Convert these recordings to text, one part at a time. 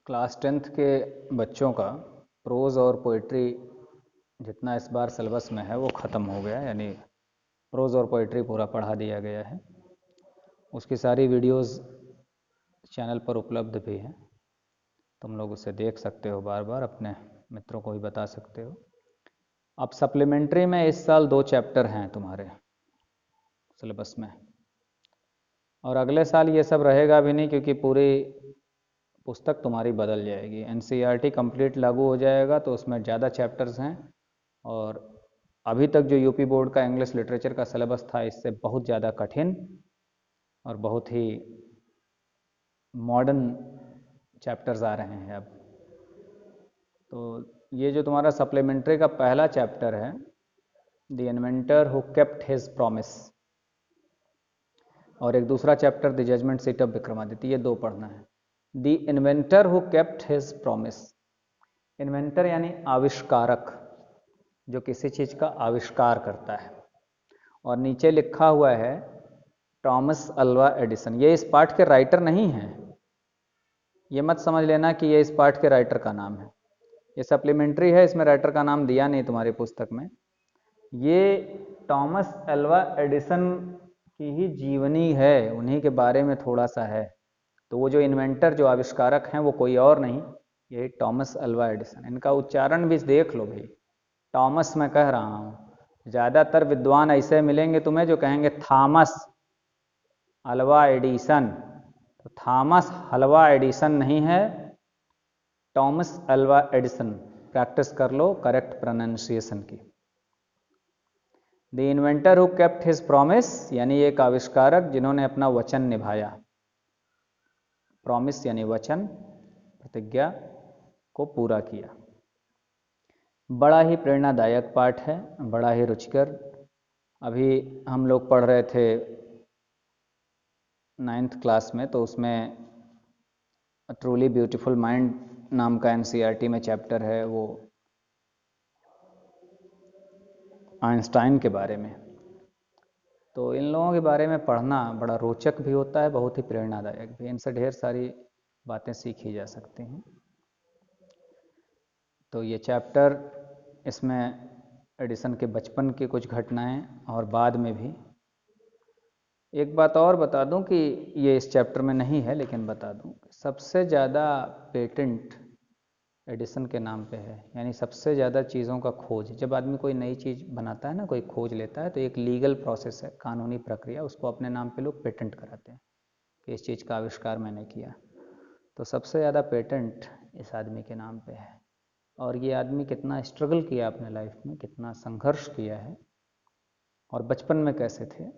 Class 10th के बच्चों का प्रोज और पोइट्री जितना इस बार सिलेबस में है वो ख़त्म हो गया, यानी प्रोज और पोइट्री पूरा पढ़ा दिया गया है। उसकी सारी वीडियोस चैनल पर उपलब्ध भी हैं, तुम लोग उसे देख सकते हो, बार बार अपने मित्रों को भी बता सकते हो। अब सप्लीमेंट्री में इस साल 2 चैप्टर हैं तुम्हारे सिलेबस में, और अगले साल ये सब रहेगा भी नहीं क्योंकि पूरी पुस्तक तुम्हारी बदल जाएगी। एनसीईआरटी कंप्लीट लागू हो जाएगा तो उसमें ज़्यादा चैप्टर्स हैं, और अभी तक जो यूपी बोर्ड का इंग्लिश लिटरेचर का सिलेबस था इससे बहुत ज़्यादा कठिन और बहुत ही मॉडर्न चैप्टर्स आ रहे हैं अब। तो ये जो तुम्हारा सप्लीमेंट्री का पहला चैप्टर है, the inventor who kept his promise, और एक दूसरा chapter the judgement seat of Vikramaditya, ये 2 पढ़ना है। The inventor who kept his promise, inventor यानी आविष्कारक, जो किसी चीज़ का आविष्कार करता है, और नीचे लिखा हुआ है टॉमस अल्वा एडिसन। ये इस पाठ के राइटर नहीं हैं, ये मत समझ लेना कि ये इस पाठ के राइटर का नाम है। ये सप्लीमेंट्री है, इसमें राइटर का नाम दिया नहीं तुम्हारी पुस्तक में। ये टॉमस अल्वा एडिसन की ही जीवनी है, उन्हीं के बारे में थोड़ा सा है। तो वो जो इन्वेंटर, जो आविष्कारक हैं, वो कोई और नहीं, यही टॉमस अल्वा एडिसन। इनका उच्चारण भी देख लो भाई, टॉमस मैं कह रहा हूँ। ज़्यादातर विद्वान ऐसे मिलेंगे तुम्हें जो कहेंगे थॉमस अल्वा एडिसन, तो थॉमस अल्वा एडिसन नहीं है, टॉमस अल्वा एडिसन। प्रैक्टिस कर लो करेक्ट प्रोनाउंसिएशन की। The inventor who kept his promise, यानी एक आविष्कारक जिन्होंने अपना वचन निभाया। प्रॉमिस यानी वचन, प्रतिज्ञा को पूरा किया। बड़ा ही प्रेरणादायक पाठ है, बड़ा ही रुचिकर। अभी हम लोग पढ़ रहे थे 9th क्लास में, तो उसमें ट्रूली ब्यूटीफुल माइंड नाम का एनसीईआरटी में चैप्टर है, वो आइंस्टाइन के बारे में। तो इन लोगों के बारे में पढ़ना बड़ा रोचक भी होता है, बहुत ही प्रेरणादायक भी। इनसे ढेर सारी बातें सीखी जा सकती हैं। तो ये चैप्टर, इसमें एडिसन के बचपन की कुछ घटनाएं और बाद में भी। एक बात और बता दूं कि ये इस चैप्टर में नहीं है, लेकिन बता दूं, सबसे ज़्यादा पेटेंट एडिसन के नाम पे है, यानी सबसे ज़्यादा चीज़ों का खोज। जब आदमी कोई नई चीज़ बनाता है ना, कोई खोज लेता है, तो एक लीगल प्रोसेस है, कानूनी प्रक्रिया, उसको अपने नाम पे लोग पेटेंट कराते हैं कि इस चीज़ का आविष्कार मैंने किया। तो सबसे ज़्यादा पेटेंट इस आदमी के नाम पे है। और ये आदमी कितना स्ट्रगल किया अपने लाइफ में, कितना संघर्ष किया है, और बचपन में कैसे थे।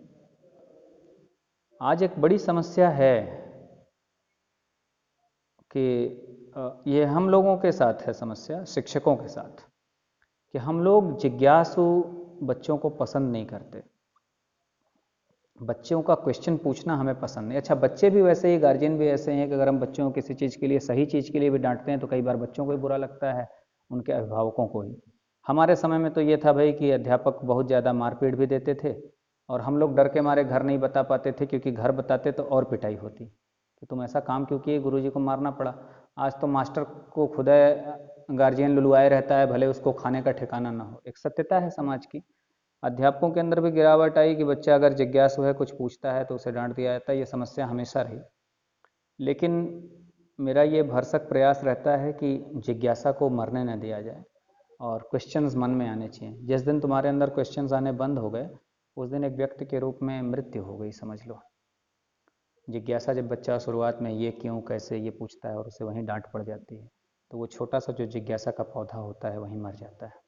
आज एक बड़ी समस्या है कि ये हम लोगों के साथ है समस्या, शिक्षकों के साथ, कि हम लोग जिज्ञासु बच्चों को पसंद नहीं करते। बच्चों का क्वेश्चन पूछना हमें पसंद नहीं। अच्छा, बच्चे भी वैसे ही, गार्जियन भी ऐसे हैं कि अगर हम बच्चों को किसी चीज़ के लिए, सही चीज़ के लिए भी डांटते हैं तो कई बार बच्चों को भी बुरा लगता है, उनके अभिभावकों को ही। हमारे समय में तो ये था भाई कि अध्यापक बहुत ज़्यादा मारपीट भी देते थे, और हम लोग डर के मारे घर नहीं बता पाते थे, क्योंकि घर बताते तो और पिटाई होती कि तुम ऐसा काम क्यों किए, गुरुजी को मारना पड़ा। आज तो मास्टर को खुदा गार्जियन लुलुआए रहता है, भले उसको खाने का ठिकाना ना हो। एक सत्यता है समाज की। अध्यापकों के अंदर भी गिरावट आई कि बच्चा अगर जिज्ञासु है, कुछ पूछता है तो उसे डांट दिया जाता है। ये समस्या हमेशा रही, लेकिन मेरा ये भरसक प्रयास रहता है कि जिज्ञासा को मरने न दिया जाए, और क्वेश्चंस मन में आने चाहिए। जिस दिन तुम्हारे अंदर क्वेश्चंस आने बंद हो गए, उस दिन एक व्यक्ति के रूप में मृत्यु हो गई, समझ लो। जिज्ञासा जब बच्चा शुरुआत में ये क्यों कैसे ये पूछता है और उसे वहीं डांट पड़ जाती है, तो वो छोटा सा जो जिज्ञासा का पौधा होता है वहीं मर जाता है।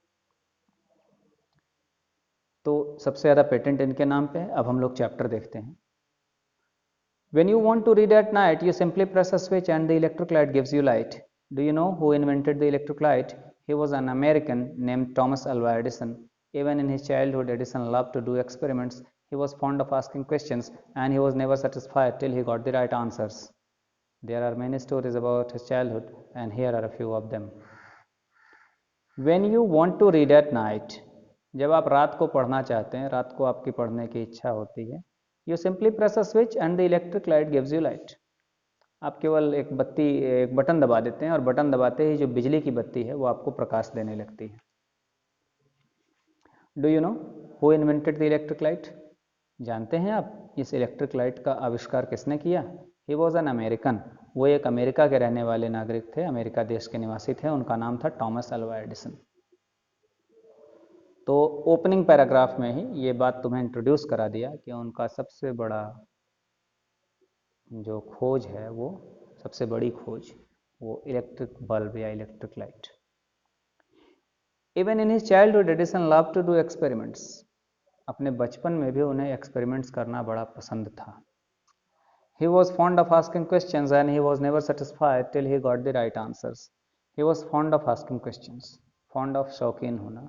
तो सबसे ज़्यादा पेटेंट इनके नाम पे है। अब हम लोग चैप्टर देखते हैं। When you want to read at night, you simply press a switch and the electric light gives you light. Do you know who invented the electric light? He was an American named Thomas Alva Edison. Even in his childhood, Edison loved to do experiments. He was fond of asking questions, and he was never satisfied till he got the right answers. There are many stories about his childhood, and here are a few of them. When you want to read at night, जब आप रात को पढ़ना चाहते हैं, रात को आपकी पढ़ने की इच्छा होती है, you simply press a switch and the electric light gives you light. आप केवल एक बटन दबा देते हैं और बटन दबाते ही जो बिजली की बत्ती है वो आपको प्रकाश देने लगती है। Do you know who invented the electric light? जानते हैं आप इस इलेक्ट्रिक लाइट का आविष्कार किसने किया? He was an American. वो एक अमेरिका के रहने वाले नागरिक थे, अमेरिका देश के निवासी थे। उनका नाम था टॉमस अल्वा एडिसन। तो ओपनिंग पैराग्राफ में ही ये बात तुम्हें इंट्रोड्यूस करा दिया कि उनका सबसे बड़ा जो खोज है, वो सबसे बड़ी खोज, वो इलेक्ट्रिक बल्ब या electric light. Even in his childhood Edison love to do experiments. अपने बचपन में भी उन्हें एक्सपेरिमेंट्स करना बड़ा पसंद था। He was fond of asking questions and he was never satisfied till he got the right answers. He was fond of asking questions. Fond of शौकीन होना,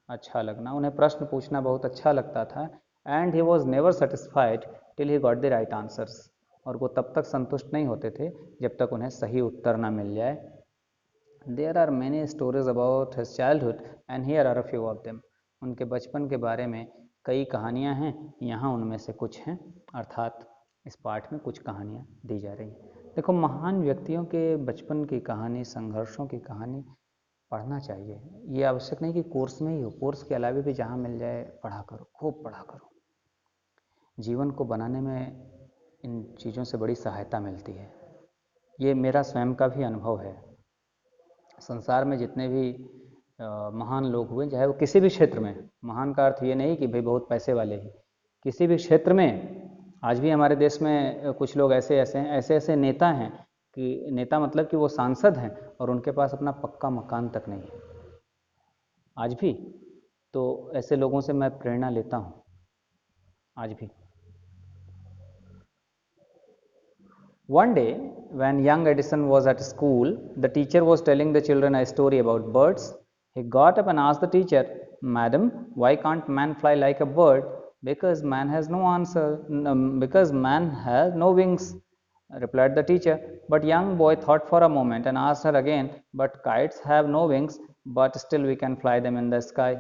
अच्छा लगना, उन्हें प्रश्न पूछना बहुत अच्छा लगता था। And he was never satisfied till he got the right answers. और वो तब तक संतुष्ट नहीं होते थे जब तक उन्हें सही उत्तर ना मिल जाए। There are many stories about his childhood and here are a few of them. उनके बचपन के बारे में कई कहानियां हैं, यहाँ उनमें से कुछ हैं, अर्थात इस पाठ में कुछ कहानियाँ दी जा रही हैं। देखो, महान व्यक्तियों के बचपन की कहानी, संघर्षों की कहानी पढ़ना चाहिए। ये आवश्यक नहीं कि कोर्स में ही हो, कोर्स के अलावा भी जहाँ मिल जाए पढ़ा करो, खूब पढ़ा करो। जीवन को बनाने में इन चीज़ों से बड़ी सहायता मिलती है। ये मेरा स्वयं का भी अनुभव है। संसार में जितने भी महान लोग हुए, चाहे वो किसी भी क्षेत्र में, महान का अर्थ ये नहीं कि भाई बहुत पैसे वाले ही, किसी भी क्षेत्र में। आज भी हमारे देश में कुछ लोग ऐसे नेता हैं कि नेता मतलब कि वो सांसद हैं और उनके पास अपना पक्का मकान तक नहीं है आज भी। तो ऐसे लोगों से मैं प्रेरणा लेता हूँ आज भी। One day, when young Edison was at school, the teacher was telling the children a story about birds. He got up and asked the teacher, "Madam, why can't man fly like a bird?" "Because man has no answer. Because man has no wings," replied the teacher. But young boy thought for a moment and asked her again, "But kites have no wings, but still we can fly them in the sky."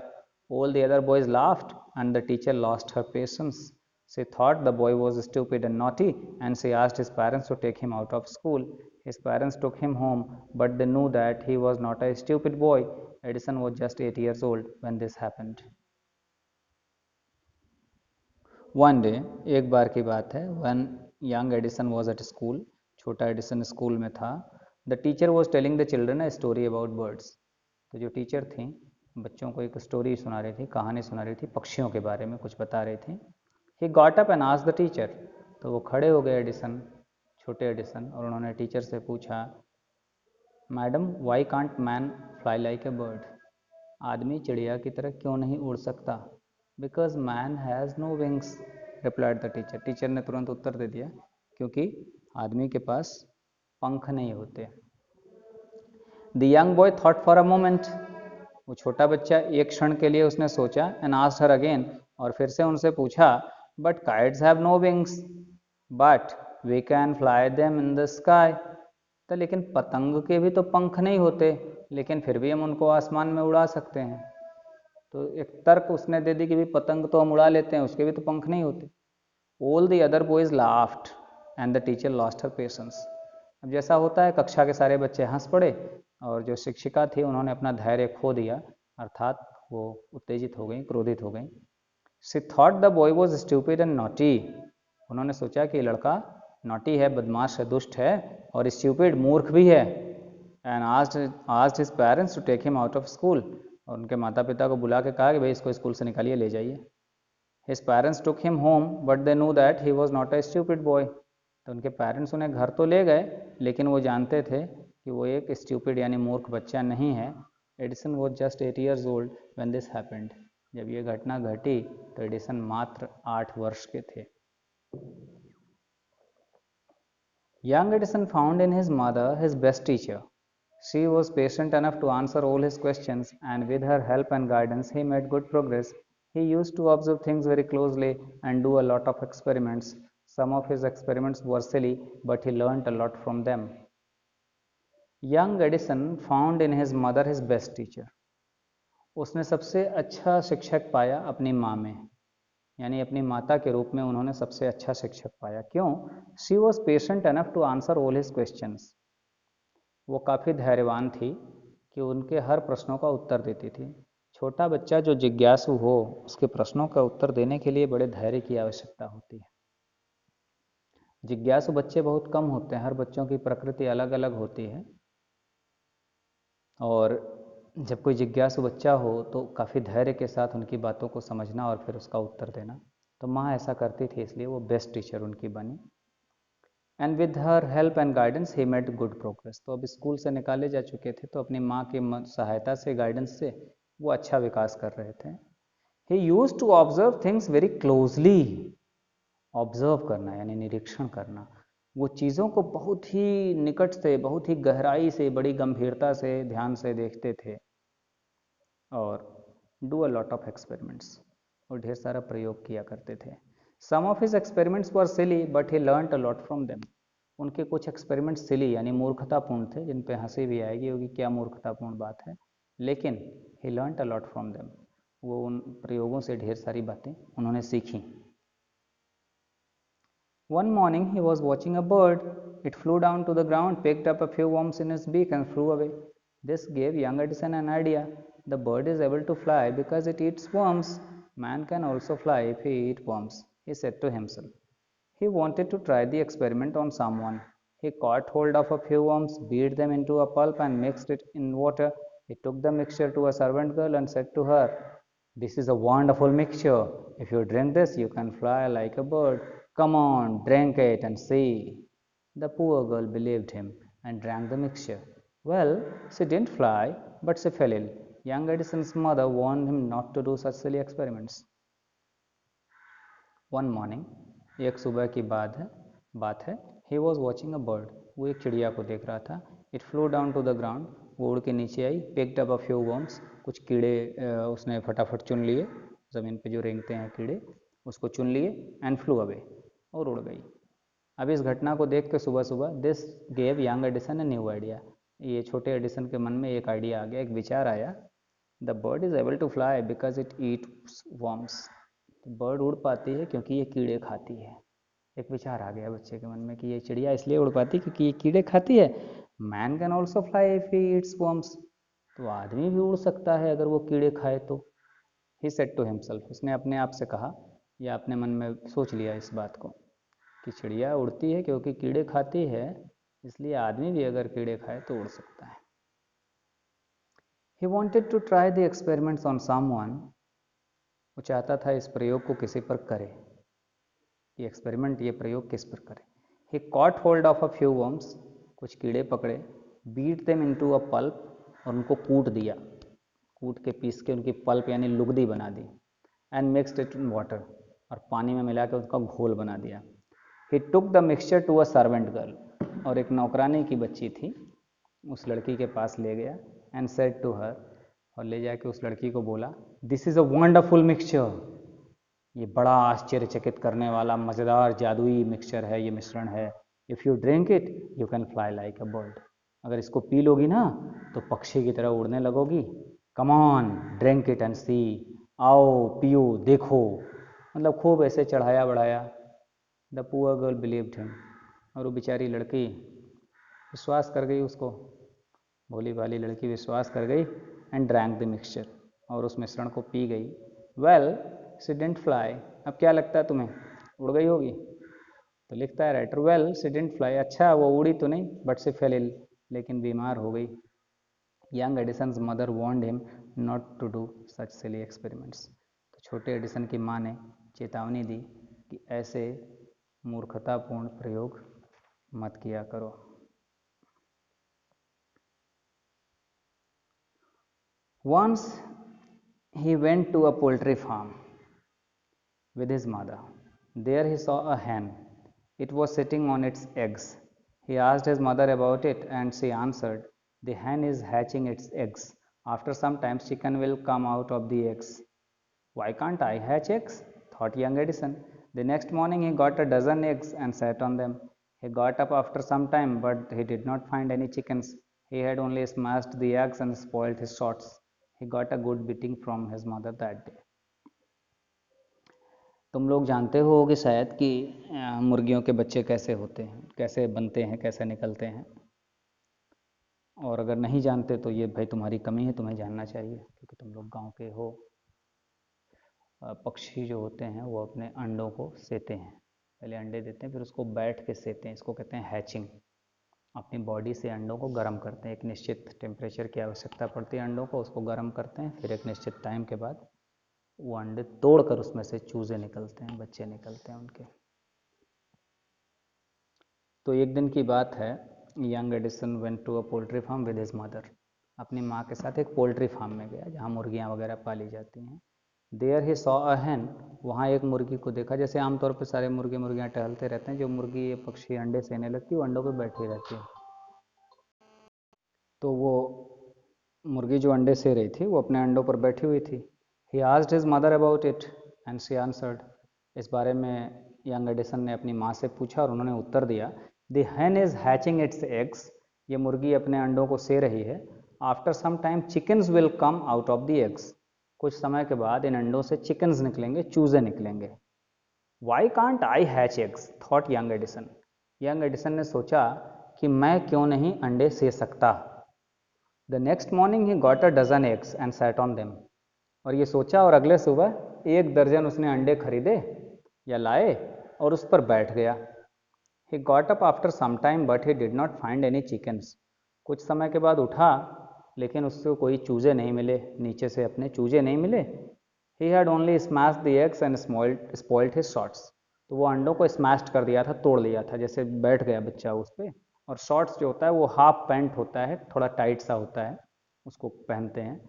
All the other boys laughed, and the teacher lost her patience. She thought the boy was stupid and naughty, and she asked his parents to take him out of school. His parents took him home, but they knew that he was not a stupid boy. Edison was just 8 years old when this happened. One day, एक बार की बात है, when young Edison was at school, छोटा Edison school में था, the teacher was telling the children a story about birds. तो जो teacher थी, बच्चों को एक स्टोरी सुना रही थी, कहानी सुना रही थी, पक्षियों के बारे में कुछ बता रही थी। He got up and asked the teacher. तो वो खड़े हो गए एडिसन, छोटे एडिसन, और उन्होंने टीचर से पूछा, madam, why can't man fly like a bird? आदमी चिड़िया की तरह क्यों नहीं उड़ सकता? Because man has no wings, replied the teacher. Teacher ने तुरंत उत्तर दे दिया, क्योंकि आदमी के पास पंख नहीं होते। The young boy thought for a moment. वो छोटा बच्चा एक क्षण के लिए उसने सोचा, एंड आस्क्ड हर अगेन, और फिर से उनसे पूछा, but kites have no wings but we can fly them in the sky. तो लेकिन पतंग के भी तो पंख नहीं होते, लेकिन फिर भी हम उनको आसमान में उड़ा सकते हैं। तो एक तर्क उसने दे दी कि भी पतंग तो हम उड़ा लेते हैं, उसके भी तो पंख नहीं होते। All the other boys laughed and the teacher lost her patience. अब जैसा होता है, कक्षा के सारे बच्चे हंस पड़े और जो शिक्षिका थी उन्होंने अपना धैर्य खो दिया, अर्थात वो उत्तेजित हो गई, क्रोधित हो गई। She thought the boy was stupid and naughty. उन्होंने सोचा कि लड़का नॉटी है, बदमाश है, दुष्ट है, और स्टूपिड, मूर्ख भी है। And asked his parents to take him out of school. और उनके माता पिता को बुला के कहा कि भाई इसको स्कूल से निकालिए, ले जाइए। His parents took him home, but they knew that he was not a stupid boy. तो उनके पेरेंट्स उन्हें घर तो ले गए, लेकिन वो जानते थे कि वो एक स्टूपिड यानी मूर्ख बच्चा नहीं है। Edison was just 8 years old when this happened. जब ये घटना घटी तो एडिसन मात्र 8 वर्ष के थे। Young Edison found in his mother his best teacher. She was patient enough to answer all his questions, and with her help and guidance he made good progress. He used to observe things very closely and do a lot of experiments. Some of his experiments were silly, but he learned a lot from them. Young Edison found in his mother his best teacher. उसने सबसे अच्छा शिक्षक पाया अपनी माँ में। यानी अपनी माता के रूप में उन्होंने सबसे अच्छा शिक्षक पाया। क्यों? She was patient enough to answer all his questions. वो काफ़ी धैर्यवान थी कि उनके हर प्रश्नों का उत्तर देती थी। छोटा बच्चा जो जिज्ञासु हो, उसके प्रश्नों का उत्तर देने के लिए बड़े धैर्य की आवश्यकता होती है। जिज्ञासु बच्चे बहुत कम होते हैं, हर बच्चों की प्रकृति अलग अलग होती है, और जब कोई जिज्ञासु बच्चा हो तो काफ़ी धैर्य के साथ उनकी बातों को समझना और फिर उसका उत्तर देना। तो माँ ऐसा करती थी, इसलिए वो बेस्ट टीचर उनकी बनी। And with her help and guidance he made good progress. तो अब स्कूल से निकाले जा चुके थे, तो अपनी माँ की सहायता से, गाइडेंस से वो अच्छा विकास कर रहे थे। He used to observe things very closely. Observe करना यानी निरीक्षण करना, वो चीज़ों को बहुत ही निकट से, बहुत ही गहराई से, बड़ी गंभीरता से, ध्यान से देखते थे। और do a lot of experiments, और ढेर सारा प्रयोग किया करते थे। Some of his experiments were silly but he learned a lot from them. उनके कुछ एक्सपेरिमेंट्स सिली यानी मूर्खतापूर्ण थे, जिन पे हंसी भी आएगी होगी, क्या मूर्खतापूर्ण बात है, लेकिन he learned a lot from them. वो उन प्रयोगों से ढेर सारी बातें उन्होंने सीखी। One morning he was watching a bird. It flew down to the ground, picked up a few worms in its beak and flew away. This gave young Edison an idea. The bird is able to fly because it eats worms. Man can also fly if he eats worms, he said to himself. He wanted to try the experiment on someone. He caught hold of a few worms, beat them into a pulp and mixed it in water. He took the mixture to a servant girl and said to her, "This is a wonderful mixture. If you drink this, you can fly like a bird. Come on, drink it and see." The poor girl believed him and drank the mixture. Well, she didn't fly, but she fell ill. Young Edison's mother warned him not to do such silly experiments. One morning, एक सुबह की बात है, he was watching a bird. वो एक चिड़िया को देख रहा था. It flew down to the ground. वो उड़ के नीचे आई. Picked up a few worms. कुछ कीड़े उसने फटाफट चुन लिए, ज़मीन पे जो रेंगते हैं कीड़े, उसको चुन लिए. And flew away, और उड़ गई. अब इस घटना को देख के सुबह सुबह this gave young Edison a new idea, ये छोटे एडिसन के मन में एक आइडिया आ गया, एक विचार आया. The bird is able to fly because it eats worms. Bird उड़ पाती है क्योंकि ये कीड़े खाती है. एक विचार आ गया बच्चे के मन में कि ये चिड़िया इसलिए उड़ पाती है क्योंकि ये कीड़े खाती है. Man can also fly if he eats worms. तो आदमी भी उड़ सकता है अगर वो कीड़े खाए तो. ही सेड टू हिमसेल्फ, उसने अपने आप से कहा या अपने मन में सोच लिया इस बात को कि चिड़िया उड़ती है क्योंकि कीड़े खाती है, इसलिए आदमी भी अगर कीड़े खाए तो उड़ सकता है. He wanted to try the experiments on someone. वो चाहता था इस प्रयोग को किसी पर करे. ये एक्सपेरिमेंट, ये प्रयोग किस पर करे. He caught hold of a few worms. कुछ कीड़े पकड़े. Beat them into a pulp. और उनको कूट दिया, कूट के पीस के उनकी पल्प यानी लुगदी बना दी. And mixed it in water. और पानी में मिला के उसका घोल बना दिया. He took the mixture to a servant girl. और एक नौकरानी की बच्ची थी, उस लड़की के पास ले गया. And said to her, और ले जाके उस लड़की को बोला, this is a wonderful mixture. ये बड़ा आश्चर्यचकित करने वाला मज़ेदार जादुई मिक्सचर है, ये मिश्रण है. If you drink it you can fly like a bird. अगर इसको पी लोगी ना तो पक्षी की तरह उड़ने लगोगी. Come on, drink it and see. आओ पियो देखो. मतलब खूब ऐसे चढ़ाया बढ़ाया. The poor girl believed him. और वो बेचारी लड़की विश्वास कर गई उसको. भोली भाली लड़की विश्वास कर गई. And drank the mixture. और उस मिश्रण को पी गई. Well she didn't fly. अब क्या लगता है तुम्हें, उड़ गई होगी. तो लिखता है writer, well she didn't fly. अच्छा वो उड़ी तो नहीं, बट शी फेल इल, लेकिन बीमार हो गई. Young Edison's mother warned him not to do such silly experiments. तो छोटे एडिसन की माँ ने चेतावनी दी कि ऐसे मूर्खतापूर्ण प्रयोग मत किया करो. Once he went to a poultry farm with his mother. There he saw a hen. It was sitting on its eggs. He asked his mother about it and she answered, "The hen is hatching its eggs. After some time chicken will come out of the eggs." Why can't I hatch eggs? Thought young Edison. The next morning he got a dozen eggs and sat on them. He got up after some time, but he did not find any chickens. He had only smashed the eggs and spoiled his shots. He got a good beating from his mother that day. तुम लोग जानते हो कि शायद कि मुर्गियों के बच्चे कैसे होते हैं, कैसे बनते हैं, कैसे निकलते हैं। और अगर नहीं जानते तो ये भाई तुम्हारी कमी है, तुम्हें जानना चाहिए क्योंकि तुम लोग गांव के हो। पक्षी जो होते हैं वो अपने अंडों को सेते हैं। पहले अंडे देते हैं, फिर उसको बैठ के सेते हैं। इसको कहते हैं हैचिंग। अपनी बॉडी से अंडों को गर्म करते हैं। एक निश्चित टेम्परेचर की आवश्यकता पड़ती है अंडों को, उसको गर्म करते हैं। फिर एक निश्चित टाइम के बाद वो अंडे तोड़कर उसमें से चूजे निकलते हैं, बच्चे निकलते हैं उनके। तो एक दिन की बात है, young Edison went to a poultry farm with his mother. अपनी माँ के साथ एक पोल्ट्री फार्म में गया जहाँ मुर्गियाँ वगैरह पाली जाती हैं। देयर ही सॉ अ हैन। वहाँ एक मुर्गी को देखा। जैसे आमतौर पर सारे मुर्गे मुर्गियाँ टहलते रहते हैं, जो मुर्गी ये पक्षी अंडे सेने लगती है वो अंडों पर बैठी रहती है। तो वो मुर्गी जो अंडे से रही थी वो अपने अंडों पर बैठी हुई थी। He asked his mother about it and she answered. इस बारे में यंग एडिसन ने अपनी माँ से पूछा और उन्होंने उत्तर दिया, the hen is hatching its eggs. ये मुर्गी अपने अंडों को से रही है। After some time chickens will come out of the eggs. कुछ समय के बाद इन अंडों से चिकन्स निकलेंगे, चूजे निकलेंगे। Why can't I hatch eggs thought young Edison. Young Edison ने सोचा कि मैं क्यों नहीं अंडे से सकता। The next morning he got a dozen eggs and sat on them. और ये सोचा और अगले सुबह 1 दर्जन उसने अंडे खरीदे या लाए और उस पर बैठ गया। He got up after some time but he did not find any chickens. कुछ समय के बाद उठा लेकिन उससे कोई चूजे नहीं मिले, नीचे से अपने चूजे नहीं मिले। He had only smashed the eggs and spoiled his shots. तो वो अंडों को स्मैश्ड कर दिया था, तोड़ लिया था, जैसे बैठ गया बच्चा उस पर। और शॉर्ट्स जो होता है वो हाफ पैंट होता है, थोड़ा टाइट सा होता है, उसको पहनते हैं।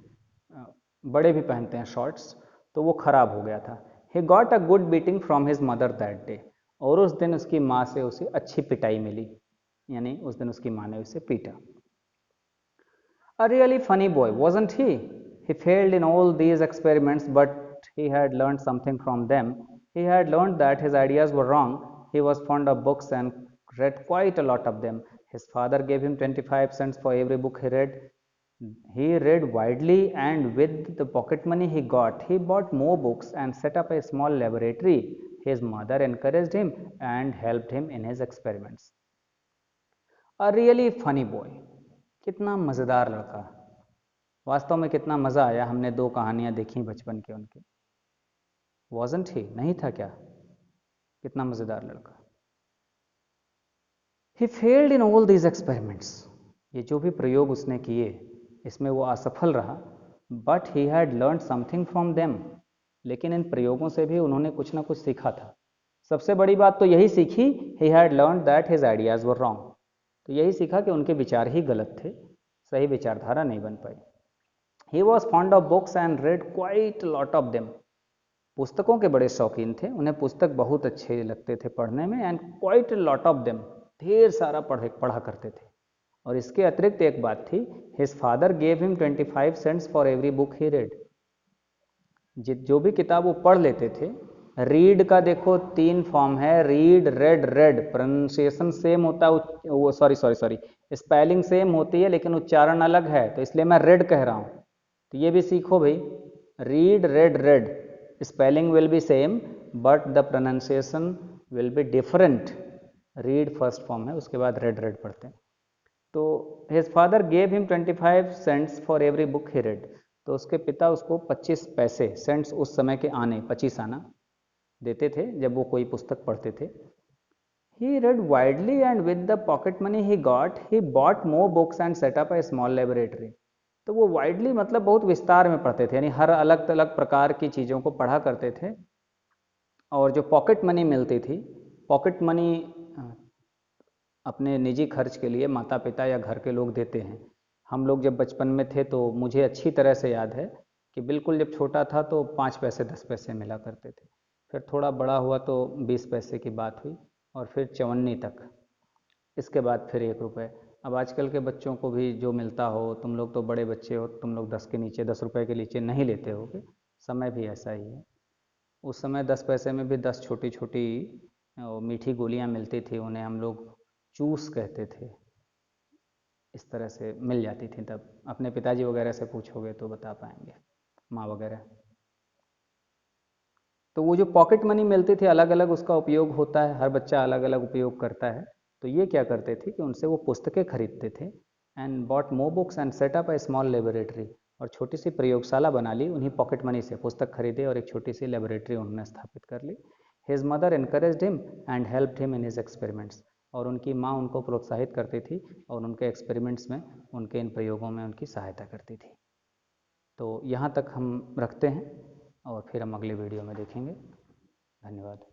बड़े भी पहनते हैं शॉर्ट्स। तो वो ख़राब हो गया था। ही got a good beating from his mother that day. और उस दिन उसकी माँ से उसे अच्छी पिटाई मिली, यानी उस दिन उसकी माँ ने उसे पीटा। A really funny boy, wasn't he? He failed in all these experiments, but he had learned something from them. He had learned that his ideas were wrong. He was fond of books and read quite a lot of them. His father gave him 25 cents for every book he read. He read widely, and with the pocket money he got, he bought more books and set up a small laboratory. His mother encouraged him and helped him in his experiments. A really funny boy. कितना मज़ेदार लड़का। वास्तव में कितना मज़ा आया। हमने 2 कहानियाँ देखी बचपन के उनके। वॉजंट ही, नहीं था क्या? कितना मज़ेदार लड़का। He failed in all these experiments. ये जो भी प्रयोग उसने किए इसमें वो असफल रहा। But he had learn something from them. लेकिन इन प्रयोगों से भी उन्होंने कुछ ना कुछ सीखा था। सबसे बड़ी बात तो यही सीखी, he had learn that his ideas were wrong. तो यही सीखा कि उनके विचार ही गलत थे, सही विचारधारा नहीं बन पाई। He was fond of books and read quite lot of them. पुस्तकों के बड़े शौकीन थे, उन्हें पुस्तक बहुत अच्छे लगते थे पढ़ने में। And quite lot of them, ढेर सारा पढ़ा करते थे। और इसके अतिरिक्त एक बात थी, his father gave him 25 cents for every book he read. जो भी किताब वो पढ़ लेते थे। रीड का देखो 3 फॉर्म है, read, read, red. Pronunciation same होता है, वो सॉरी स्पेलिंग सेम होती है लेकिन उच्चारण अलग है, तो इसलिए मैं रेड कह रहा हूँ। तो ये भी सीखो भाई, read, read, read. Spelling will be same but the pronunciation will be different. Read first form है, उसके बाद रेड रेड पढ़ते हैं। तो his father gave him 25 cents for every book he read. तो उसके पिता उसको 25 पैसे, सेंट्स उस समय के आने, 25 आना देते थे जब वो कोई पुस्तक पढ़ते थे। He read widely and with the pocket money he got he bought more books and set up a small laboratory. तो वो वाइडली मतलब बहुत विस्तार में पढ़ते थे, यानी हर अलग अलग प्रकार की चीज़ों को पढ़ा करते थे। और जो पॉकेट मनी मिलती थी, पॉकेट मनी अपने निजी खर्च के लिए माता पिता या घर के लोग देते हैं। हम लोग जब बचपन में थे तो मुझे अच्छी तरह से याद है कि बिल्कुल जब छोटा था तो 5 पैसे 10 पैसे मिला करते थे। फिर थोड़ा बड़ा हुआ तो 20 पैसे की बात हुई और फिर चवन्नी तक, इसके बाद फिर 1 रुपये। अब आजकल के बच्चों को भी जो मिलता हो, तुम लोग तो बड़े बच्चे हो, तुम लोग 10 के नीचे, 10 रुपये के नीचे नहीं लेते होगे। समय भी ऐसा ही है। उस समय 10 पैसे में भी 10 छोटी छोटी मीठी गोलियां मिलती थी, उन्हें हम लोग चूस कहते थे। इस तरह से मिल जाती थी तब। अपने पिताजी वगैरह से पूछोगे तो बता पाएंगे, माँ वगैरह। तो वो जो पॉकेट मनी मिलती थी अलग अलग उसका उपयोग होता है, हर बच्चा अलग अलग उपयोग करता है। तो ये क्या करते थे कि उनसे वो पुस्तकें खरीदते थे and bought more books and set up a small laboratory, और छोटी सी प्रयोगशाला बना ली उन्हीं पॉकेट मनी से, पुस्तक खरीदे और एक छोटी सी लेबोरेटरी उन्होंने स्थापित कर ली। His mother encouraged him and helped him in his experiments, और उनकी माँ उनको प्रोत्साहित करती थी और उनके एक्सपेरिमेंट्स में, उनके इन प्रयोगों में उनकी सहायता करती थी। तो यहाँ तक हम रखते हैं और फिर हम अगले वीडियो में देखेंगे। धन्यवाद।